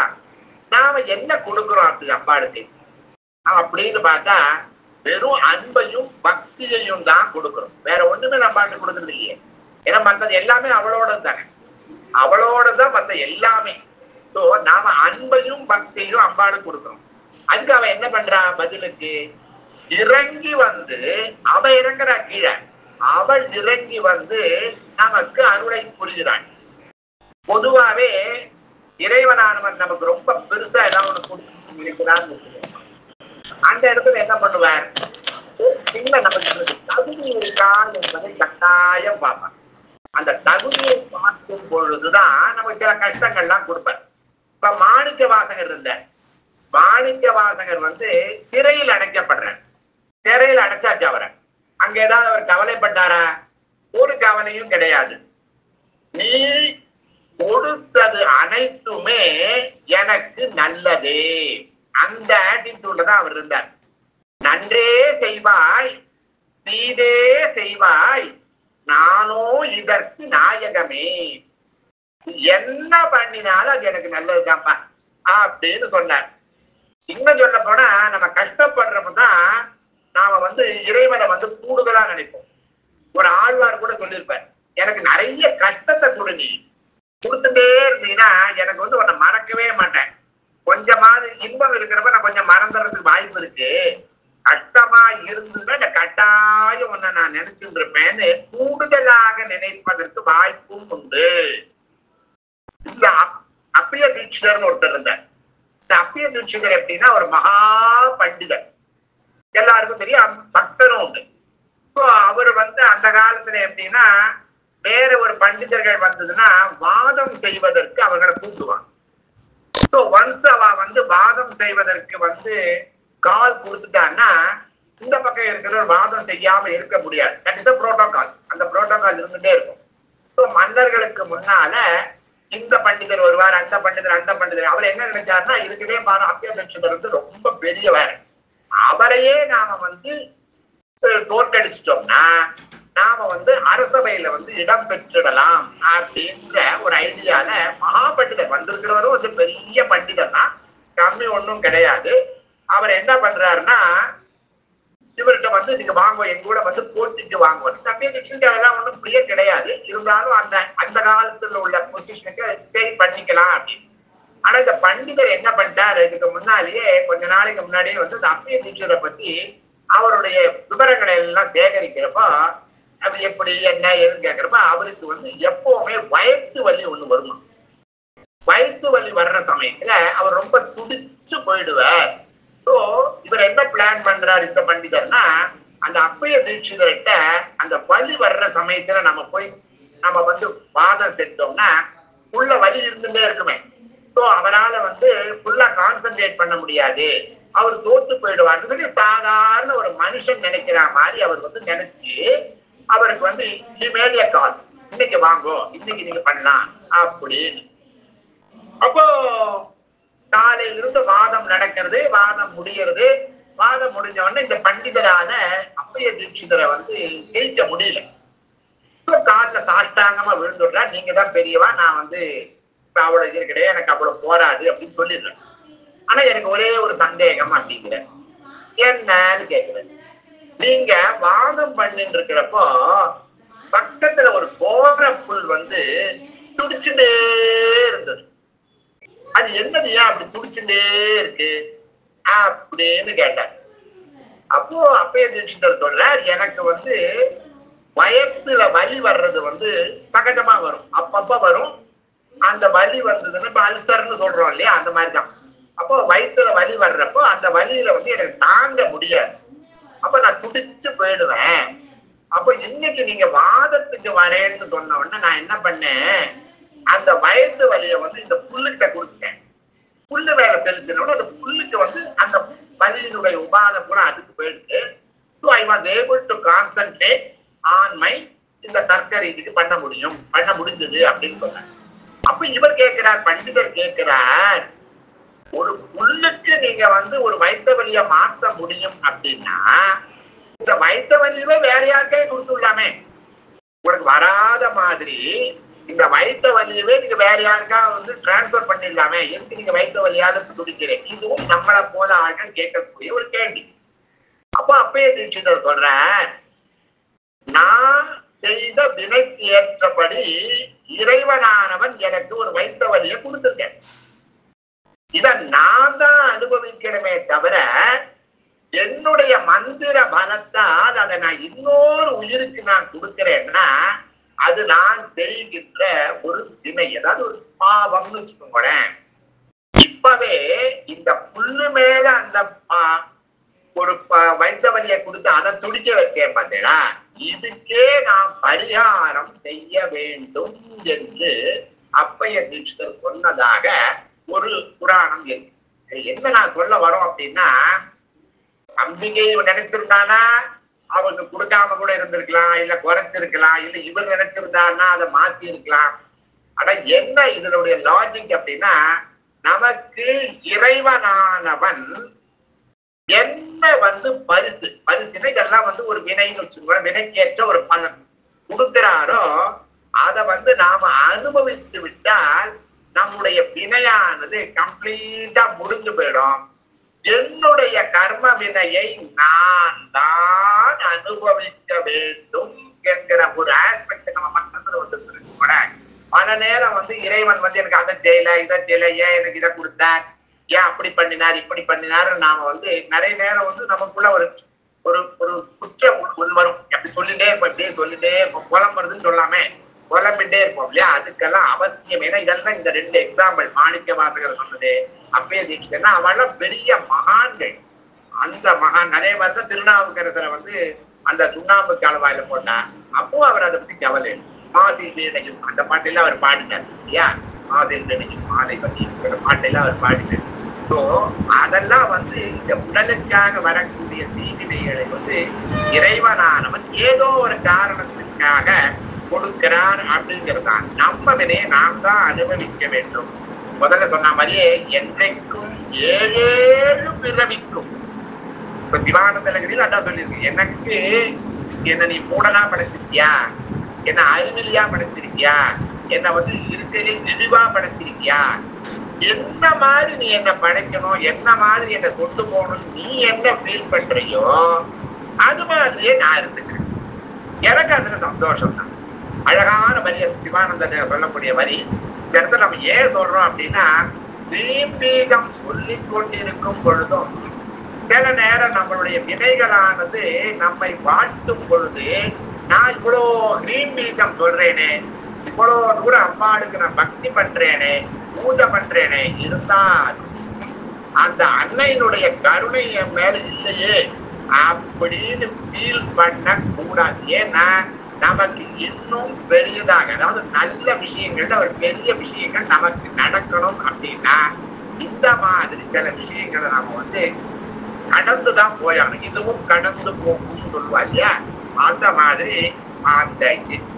நாம என்ன கொடுக்குறோம் அப்படி அம்பாளுக்கு அப்படின்னு பார்த்தா வெறும் அன்பையும் பக்தியையும் தான் கொடுக்குறோம், வேற ஒண்ணுமே நம்ம கொடுக்கறது இல்லையே. ஏன்னா மற்றது எல்லாமே அவளோட தானே, அவளோட தான் மற்ற எல்லாமே. நாம அன்பையும் பக்தியும் அம்பாளுக்கு கொடுக்கணும். அதுக்கு அவன் என்ன பண்றான்? பதிலுக்கு இறங்கி வந்து அவ இறங்குறா கீழே, அவள் இறங்கி வந்து நமக்கு அருளை புரிகிறான். பொதுவாவே இறைவனானவன் நமக்கு ரொம்ப பெருசா ஏதாவது ஒண்ணு கொடுத்து இருக்கிறான்னு அந்த இடத்துல என்ன பண்ணுவார்? நமக்கு தகுதி இருக்கா என்பதை கட்டாயம் பார்ப்பான். அந்த தகுதியை பார்க்கும் பொழுதுதான் நமக்கு சில கஷ்டங்கள்லாம் கொடுப்பார். இப்ப மாணிக்க வாசகர் இருந்த மாணிக்க வாசகர் வந்து சிறையில் அடைக்கப்படுறார். சிறையில் அடைச்சாச்சு அவரை. அங்க ஏதாவது அவர் கவலைப்பட்டாரா? ஒரு கவலையும் கிடையாது. நீ கொடுத்தது அனைத்துமே எனக்கு நல்லதே, அந்த ஆட்டிடியூட்ல தான் அவர் இருந்தார். நன்றே செய்வாய் தீதே செய்வாய் நானோ இதற்கு நாயகமே, என்ன பண்ணினாலும் அது எனக்கு நல்லதுதான்ப்பா அப்படின்னு சொன்னார். இன்னும் சொல்ல போனா நம்ம கஷ்டப்படுறப்பதான் நாம வந்து இறைவனை வந்து கூடுதலா நினைப்போம். ஒரு ஆழ்வார் கூட சொல்லியிருப்பார், எனக்கு நிறைய கஷ்டத்தை கொடுங்க, கொடுத்துட்டே இருந்தீங்கன்னா எனக்கு வந்து உன்னை மறக்கவே மாட்டேன். கொஞ்சமாவது இன்பம் இருக்கிறப்ப நான் கொஞ்சம் மறந்துறதுக்கு வாய்ப்பு இருக்கு, கஷ்டமா இருந்ததுன்னா இந்த கட்டாயம் ஒன்ன நான் நினைச்சுட்டு இருப்பேன்னு கூடுதலாக நினைப்பதற்கு வாய்ப்பும் உண்டு. இந்த அப்பைய தீட்சிதர்னு ஒருத்தர் இருந்தார். இந்த அப்பைய தீட்சிதர் எப்படின்னா ஒரு மகா பண்டிதர், எல்லாருக்கும் தெரியும், பக்தரும் உண்டு. அவர் வந்து அந்த காலத்துல எப்படின்னா வேற ஒரு பண்டிதர்கள் வந்ததுன்னா வாதம் செய்வதற்கு அவர்களை கூப்பிடுவாங்க. ஒன்ஸ் அவ வந்து வாதம் செய்வதற்கு வந்து கால் கொடுத்துட்டான்னா இந்த பக்கம் இருக்கிற வாதம் செய்யாம இருக்க முடியாது. கண்டிப்பா புரோட்டோகால், அந்த புரோட்டோகால் இருந்துட்டே இருக்கும். மன்னர்களுக்கு முன்னால இந்த பண்டிதர் வருவார், அந்த பண்டிதர் அந்த பண்டிதர். அவர் என்ன நினைச்சாருன்னா இதுக்குமே பாரு அப்பைய தீட்சிதர் வந்து ரொம்ப பெரியவர், அவரையே நாம வந்து தோற்கடிச்சிட்டோம்னா நாம வந்து அரசபையில வந்து இடம் பெற்றிடலாம் அப்படின்ற ஒரு ஐடியால மகா பண்டிதர் வந்திருக்கிறவரும் வந்து பெரிய பண்டிதர் தான், கம்மி ஒன்றும் கிடையாது. அவர் என்ன பண்றாருன்னா இவர்கிட்ட வந்து நீங்க வாங்குவோம், எங்க கூட வந்து போட்டிக்கு வாங்குவோம். தம்பிய தீட்சிதர் அதெல்லாம் ஒன்றும் பிரிய கிடையாது, இருந்தாலும் அந்த காலத்துல உள்ள பொசிஷனுக்கு சரி பண்ணிக்கலாம் அப்படின்னு. ஆனா இந்த பண்டிதர் என்ன பண்ணிட்டாரு, இதுக்கு முன்னாலேயே கொஞ்ச நாளைக்கு முன்னாடியே வந்து இந்த அப்பைய தீட்சிதரை பத்தி அவருடைய விவரங்களை எல்லாம் சேகரிக்கிறப்போ அது எப்படி என்ன ஏதுன்னு கேட்கிறப்ப அவருக்கு வந்து எப்பவுமே வயிற்று வலி ஒண்ணு வருமா. வயிற்று வலி வர்ற சமயத்துல அவர் ரொம்ப துடிச்சு போயிடுவார். இவர் என்ன பிளான் பண்றாரு இந்த பண்டிதர்னா, அந்த அப்பைய தீட்சிதர்கிட்ட அந்த வலி வர்ற சமயத்துல நம்ம போய் நம்ம வந்து வாதம் செஞ்சோம்னா உள்ள வலி இருந்துட்டே இருக்குமே, அவரால வந்து ஃபுல்லா கான்சென்ட்ரேட் பண்ண முடியாது, அவர் தோத்து போயிடுவார்னு சொல்லி சாதாரண ஒரு மனுஷன் நினைக்கிற மாதிரி அவர் வந்து நினைச்சு அவருக்கு வந்து கால், இன்னைக்கு வாங்கோ, இன்னைக்கு நீங்க பண்ணலாம் அப்படின்னு. அப்போ காலையில இருந்து வாதம் நடக்கிறது, வாதம் முடியறது. வாதம் முடிஞ்ச உடனே இந்த பண்டிதரான அப்பைய தீட்சிதரை வந்து ஜெயிக்க முடியல. காட்டுல சாஷ்டாங்கமா விழுந்துடுறா, நீங்க தான் பெரியவா, நான் வந்து அவ்வளவு இது கிடையாது, எனக்கு அவ்வளவு போராது அப்படின்னு சொல்லிடுறேன். ஆனா எனக்கு ஒரே ஒரு சந்தேகம் அப்படிங்கிற, என்னன்னு கேக்குறேன், நீங்க வாதம் பண்ணிட்டு இருக்கிறப்போ பக்கத்துல ஒரு கோர புல் வந்து துடிச்சுட்டே இருந்தது, அது என்னது ஏன் அப்படி துடிச்சுட்டே இருக்கு அப்படின்னு கேட்டார். அப்போ அப்பைய தீட்சிதர் சொல்றார், எனக்கு வந்து வயத்துல வலி வர்றது வந்து சகஜமா வரும், அப்பப்ப வரும். அந்த வலி வந்ததுன்னு இப்ப அல்சர்ன்னு சொல்றோம் இல்லையா, அந்த மாதிரிதான். அப்போ வயிற்றுல வலி வர்றப்போ அந்த வலியில வந்து எனக்கு தாங்க முடியாது, அப்ப நான் துடிச்சு போயிடுவேன். அப்ப இன்னைக்கு நீங்க வாதத்துக்கு வரேன்னு சொன்ன உடனே நான் என்ன பண்ணேன், அந்த வயிற்று வலியை வந்து இந்த புல்லுகிட்ட கொடுத்துட்டேன். புல்லு வேலை செலுத்தினோட அந்த புல்லுக்கு வந்து அந்த வலியினுடைய உபாதம் கூட அதுக்கு போயிடுச்சு. So I was able to concentrate on my இந்த தர்க்க இதுக்கு பண்ண முடிஞ்சது அப்படின்னு சொன்னார். அப்ப இவர் கேட்கிறார், பண்டிதர் கேட்கிறார், ஒரு புல்லுக்கு நீங்க வந்து ஒரு வயிற்று வலியை மாற்ற முடியும் அப்படின்னா இந்த வயிற்று வலியவே வேற யாருக்கே கொடுத்துடலாமே, உனக்கு வராத மாதிரி இந்த வயிற்று வலியவே நீங்க வேற யாருக்கா வந்து டிரான்ஸ்பர் பண்ணிடலாமே, எதுக்கு நீங்க வயிற்று வலியாத துடிக்கிறேன்? இதுவும் நம்மளை போல ஆட்கள் கேட்கக்கூடிய ஒரு கேள்வி. அப்ப அப்பைய தீட்சிதர் சொல்ற, நான் செய்த வினைக்கு ஏற்றபடி இறைவனானவன் எனக்கு ஒரு வயிற்று வலியை கொடுத்துருக்கேன். இத நான் தான் அனுபவிக்கணுமே தவிர என்னுடைய மந்திர பலத்தால் அதை நான் இன்னொரு உயிருக்கு நான் கொடுக்கிறேன்னா அது நான் செய்கின்ற ஒரு வினை, ஏதாவது ஒரு பாவம்னு வச்சுக்கோங்களேன். இப்பவே இந்த புல்லு மேல அந்த ஒரு வைத்த வலியை கொடுத்து அதை துடிக்க வச்சேன் பார்த்தீங்களா, இதுக்கே நான் பரிகாரம் செய்ய வேண்டும் என்று அப்பைய தீட்சிதர் சொன்னதாக ஒரு புராணம் இருக்கு. என்ன நான் சொல்ல வரோம் அப்படின்னா, அம்பிகை நினைச்சிருந்தானா அவங்க கொடுக்காம கூட இருந்திருக்கலாம், இல்ல குறைச்சிருக்கலாம், இல்ல இவர் நினைச்சிருந்தான்னா அதை மாத்தி இருக்கலாம். ஆனா என்ன இதனுடைய லாஜிக் அப்படின்னா, நமக்கு இறைவனானவன் என்ன பரிசு பரிசுன்னு இதெல்லாம் ஒரு வினைன்னு வச்சுக்கோங்க, வினைக்கேற்ற ஒரு பலன் கொடுக்கிறாரோ அதை நாம அனுபவித்து விட்டால் நம்முடைய வினையானது கம்ப்ளீட்டா முடிஞ்சு போயிடும். என்னுடைய கர்ம வினையை நான் தான் அனுபவிக்க வேண்டும் என்கிற ஒரு ஆஸ்பெக்ட் நம்ம மனசுல கூட பல நேரம் இறைவன் எனக்கு அதை செய்யல இதை செய்யல, ஏன் எனக்கு இதை கொடுத்தார், ஏன் அப்படி பண்ணினார் இப்படி பண்ணினாரு நாம நிறைய நேரம் நமக்குள்ள ஒரு ஒரு ஒரு குற்றம் வரும். அப்படி சொல்லிட்டே இருப்போம், இப்படியே சொல்லிட்டே இருப்போம், புலம்புறதுன்னு சொல்லாமே புலம்பிட்டே இருப்போம் இல்லையா. அதுக்கெல்லாம் அவசியம். ஏன்னா இதெல்லாம் இந்த ரெண்டு எக்ஸாம்பிள் மாணிக்க வாசகர் சொன்னது, அப்பயே தீட்சிதர்னா அவெல்லாம் பெரிய மகான்கள். அந்த மகான் அதே மாதிரிதான் திருநாவுக்கரசரை அந்த சுண்ணாம்பு காலவாயில போட்டா அப்போ அவர் அதை பத்தி கவலை. மாசில் நினைக்கும் அந்த பாட்டெல்லாம் அவர் பாடினார் இல்லையா, மாசில் நினைக்கும் மாலை பத்தி இருக்கிற பாட்டெல்லாம் அவர் பாடினார். ஸோ அதெல்லாம் இந்த உடலுக்காக வரக்கூடிய தீவினைகளை இறைவனானவன் ஏதோ ஒரு காரணத்திற்காக கொடுக்கிறார் அப்படிங்கிறதான். நம்ம வினையை நாம் தான் அனுபவிக்க வேண்டும். முதல்ல சொன்ன மாதிரியே என்றைக்கும் 7 பிறவிக்கும். இப்ப சிவானந்த லகரியில் அதான் சொல்லியிருக்கு, எனக்கு என்ன நீ மூடனா படைச்சிருக்கியா, என்ன அறிவிலியா படைச்சிருக்கியா, என்ன இருக்கிறதே இழிவா படைச்சிருக்கியா, என்ன மாதிரி நீ என்ன படைக்கணும், என்ன மாதிரி என்ன கொண்டு போகணும் நீ என்ன ஃபீல் பண்றியோ அது மாதிரியே நான் இருந்துக்கிறேன். எனக்கு அதுல சந்தோஷம் தான். அழகான வரி சிவானந்த சொல்லக்கூடிய வரி. இந்த இடத்துல நம்ம ஏன் சொல்றோம் அப்படின்னா, தீபீகம் சொல்லிக் கொண்டிருக்கும் பொழுதும் சில நேரம் நம்மளுடைய வினைகளானது நம்மை வாழ்த்தும் பொழுது, நான் இவ்வளோ கிரீம்பீகம் சொல்றேனே, இவ்வளோ தூரம் அம்மாளுக்கு நான் பக்தி பண்றேனே, பூஜை பண்றேனே, இருந்தாலும் அந்த அன்னையினுடைய கருணை என் மேல இல்லையே அப்படின்னு ஃபீல் பண்ண கூடாது. ஏன்னா நமக்கு இன்னும் பெரியதாக, அதாவது நல்ல விஷயங்கள்ல ஒரு பெரிய விஷயங்கள் நமக்கு நடக்கணும் அப்படின்னா இந்த மாதிரி சில விஷயங்களை நாம கடந்துதான் போயாகணும். இதுவும் கடந்து போகும்னு சொல்லுவா இல்லையா, அந்த மாதிரி அந்த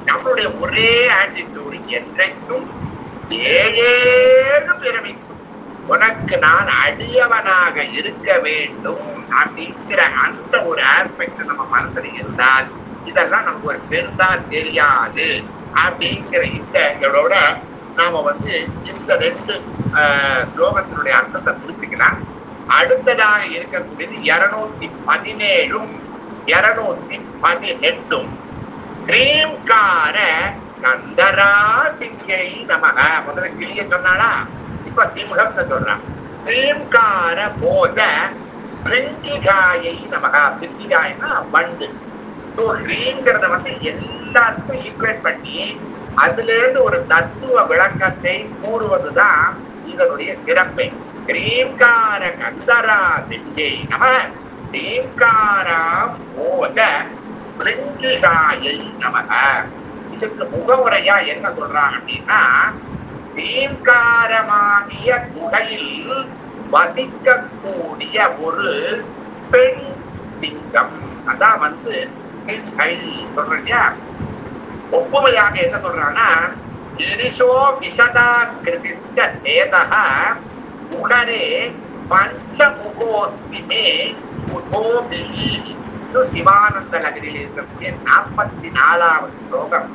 நம்மளுடைய ஒரே ஆட்டிடியூடு என்றைக்கும் 7 பிறவிக்கும் உனக்கு நான் அடியவனாக இருக்க வேண்டும் அப்படிங்கிற அந்த ஒரு ஆஸ்பெக்ட் நம்ம மனசுல இருந்தால் இதெல்லாம் நமக்கு ஒரு பெருசா தெரியாது அப்படிங்கிற இதோட நாம இந்த 2 ஸ்லோகத்தினுடைய அர்த்தத்தை புரிஞ்சுக்கலாம். அடுத்ததாக இருக்கக்கூடியது 217ம் 218ம் கிரீம்கார கந்தரா சிங்கை நமக. முதல்ல கிளிய சொன்னாளா, இப்ப சிம்ஹத்தை சொல்றான். கிரீம்கார போத பிரிங்கிகாயை நமக. பிரிங்கிகாயன்னா வண்டு. ஹ்ரீங்கிறத எல்லாருக்கும் ஈக்குவேட் பண்ணி அதுல இருந்து ஒரு தத்துவ விளக்கத்தை கூறுவதுதான் இதனுடைய சிறப்பு. கிரீம்கார கந்தரா சிங்கை நம. கிரீம்காரா போத பிரிங்கிகாயை நமக. இதுக்கு முகவுரையா என்ன சொல்றாங்க அப்படின்னா, தீங்காரமாகிய குகையில் வசிக்கக்கூடிய ஒரு பெண் சிங்கம். அதான் சொல்றீங்க. ஒப்புமையாக என்ன சொல்றாங்கன்னா, இரிஷோ விஷதா கிருதிச்ச சேதஹ முகரே பஞ்சமுகோஸ்திமே உதோபிஹி. சிவானந்த லகரியில் இருக்கக்கூடிய 44வது ஸ்லோகம்.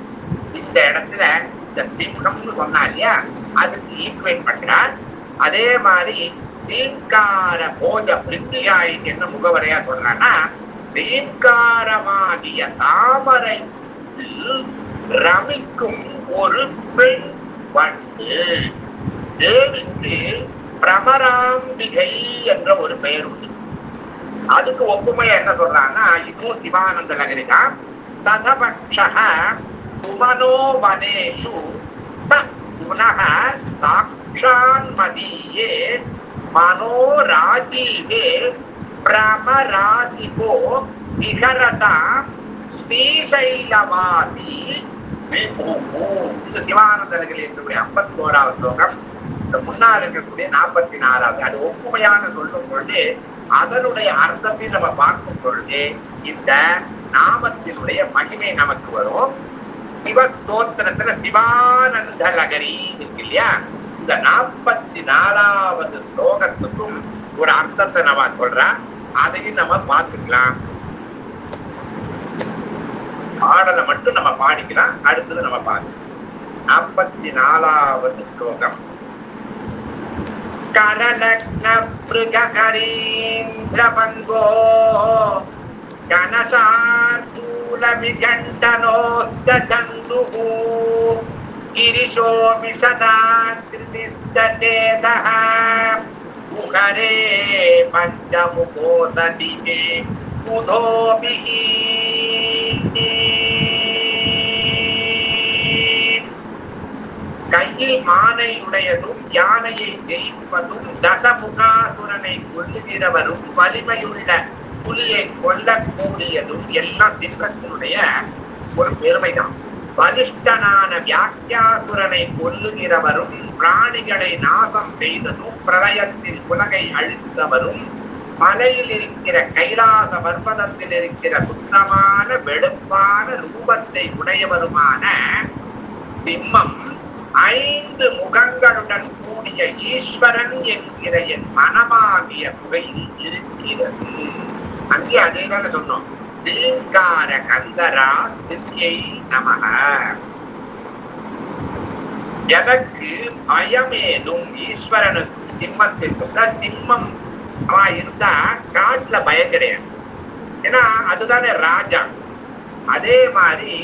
இந்த இடத்துல இந்த சிங்கம்னு சொன்னா இல்லையா, அதுக்கு ஈக்குவேட் பண்றார். அதே மாதிரி தீங்கார போஜ பிரித்திகாய்க்கு என்ன முகவரையா சொல்றான்னா, தீங்காரமாகிய தாமரை ரமிக்கும் ஒரு பெண் வண்டு. தேவிக்கு பிரமராம்பிகை என்ற ஒரு பெயர் உண்டு. அதுக்கு ஒப்புமையா என்ன சொல்றாங்கன்னா, இதுவும் சிவானந்த லகரி தான். ததபக்ஷஹ சுமனோ வனேஷு புனः சாக்ஷான்மதீயே மனோ ராஜீவே பிரமராதிபோ விஹரதா ஸ்ரீசைலவாசி விபுஹு. இது சிவானந்த லகரி இருக்கக்கூடிய 51வது ஸ்லோகம். இந்த முன்னால் இருக்கக்கூடிய 44வது. அது ஒப்புமையான சொல்லும் பொழுது அதனுடைய அர்த்தத்தை நம்ம பார்க்கும் பொழுது இந்த நாமத்தினுடைய மகிமை நமக்கு வரும். சிவஸ்தோத்திரத்துல சிவானந்த லகரி இருக்கு இல்லையா, இந்த 44வது ஸ்லோகத்துக்கும் ஒரு அர்த்தத்தை நம்ம சொல்றேன். அதையும் நம்ம பார்த்துக்கலாம். பாடலை மட்டும் நம்ம பாடிக்கலாம். அடுத்தது நம்ம பார்க்கலாம். 44வது ஸ்லோகம். கரலக்ன ப்ருககரீந்திரபங்கோ கனசார்தூல விகண்டனோஸ்த சந்துஹு கிரிஷோ மிஷதாத்ரிஸ்ச சேதஹ முகரே பஞ்சமுகோ சதிமே உதோபிஹி. கையில் மானையுடையதும் யானையை ஜெயிப்பதும் தசமுகாசுரனை கொல்லுகிறவரும் வலிமையுள்ள புலியை கொல்லக்கூடியதும் எல்லாம் சிங்கத்தினுடைய ஒரு பெருமைதான். பலிஷ்டனான வியாக்கியாசுரனை கொல்லுகிறவரும் பிராணிகளை நாசம் செய்ததும் பிரளயத்தில் உலகை அழித்தவரும் மலையில் இருக்கிற கைலாச பர்வதத்தில் இருக்கிற சுத்தமான வெளுப்பான ரூபத்தை உடையவருமான சிம்மம் 5 முகங்களுடன் கூடிய ஈஸ்வரன் என்கிற என் மனமாகிய குகையில் இருக்கிறது. அங்கே அதேதான சொன்னோம். தீங்கார கந்தரா சித்தியை நமக. எதற்கு பயமேதும் ஈஸ்வரனுக்கும் சிம்மத்திற்கும். சிம்மம் இருந்தா காட்டுல பயம் கிடையாது. ஏன்னா அதுதானே ராஜா. அதே மாதிரி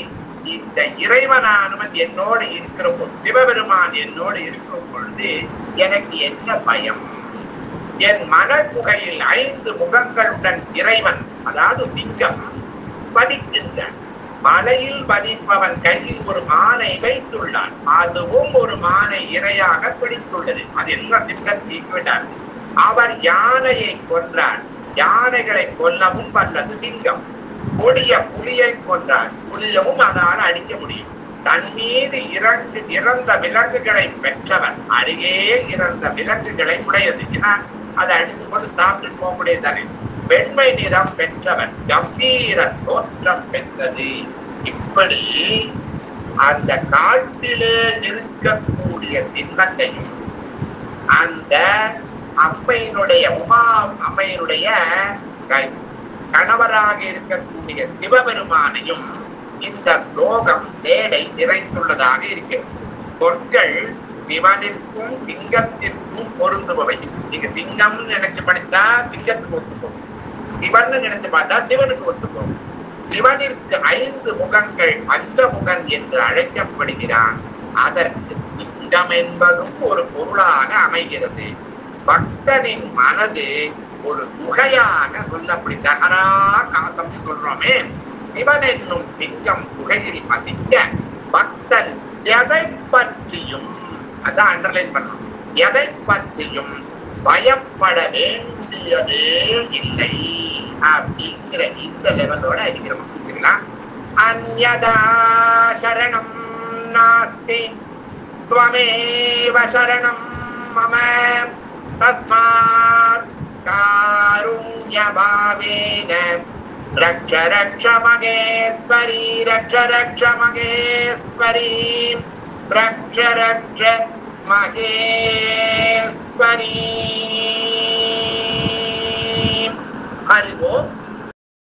இந்த இறைவனானவன் என்னோடு இருக்கிற பொழுது, சிவபெருமான் என்னோடு இருக்கிற பொழுது எனக்கு என்ன பயம்? என் மனக்குகையில் 5 முகங்களுடன் இறைவன், அதாவது சிங்கம் வதிக்கின்றான். மலையில் வதிப்பவன் கையில் ஒரு மானை வைத்துள்ளான். அதுவும் ஒரு மானை இரையாக பிடித்துள்ளது. அது என்ன சிங்கத்தை விட்டார். அவர் யானையை கொன்றார். யானைகளை கொல்லவும் வல்லது சிங்கம். கொடிய புலியை கொன்றார். புலியவும் அதால் அடிக்க முடியும். தன் மீது இறந்த விலங்குகளை பெற்றவர். அருகே இறந்த விலங்குகளை உடையது. ஏன்னா அதை அடித்து கொண்டு சாப்பிட்டு போக முடியாது தானே. வெண்மை நிறம் பெற்றவர். கம்பீர தோற்றம் பெற்றது. இப்படி அந்த காட்டிலே இருக்கக்கூடிய சின்னத்தையும் அந்த அம்மையினுடைய உமா அம்மையினுடைய கணவராக இருக்கக்கூடிய சிவபெருமானையும் இந்த ஸ்லோகம் தேடை நிறைந்துள்ளதாக இருக்கிறது. சொற்கள் சிவனிற்கும் சிங்கத்திற்கும் பொருந்துபவை. நீங்க சிங்கம் நினைச்சு படிச்சா சிங்கத்துக்கு ஒத்துப்போம், சிவன் நினைச்சு பார்த்தா சிவனுக்கு ஒத்துப்போம். சிவனிற்கு 5 முகங்கள் பஞ்சமுகன் என்று அழைக்கப்படுகிறான். அதற்கு சிங்கம் என்பதும் ஒரு பொருளாக அமைகிறது. பக்தனின் மனது ஒரு குகையாக சொல்லப்படி தகரா காசம் சொல்றோமே, சிவன் என்னும் சிங்கம் குகையில் வசிக்க பக்தன் எதை பற்றியும், அதான் அண்டர்லைன் பண்ணணும், எதை பற்றியும் பயப்பட வேண்டியதே இல்லை அப்படிங்கிற இந்த லெவலோட இருக்கிறோம். அன்யதா சரணம் நாஸ்தி த்வமேவ சரணம் மம தஸ்மாத் காருண்யபாவேன ரக்ஷ ரக்ஷ மகேஸ்வரி ரக்ஷ ரக்ஷ மகேஸ்வரி ரக்ஷ ரக்ஷ மகேஸ்வரி. ஹரி ஓம்.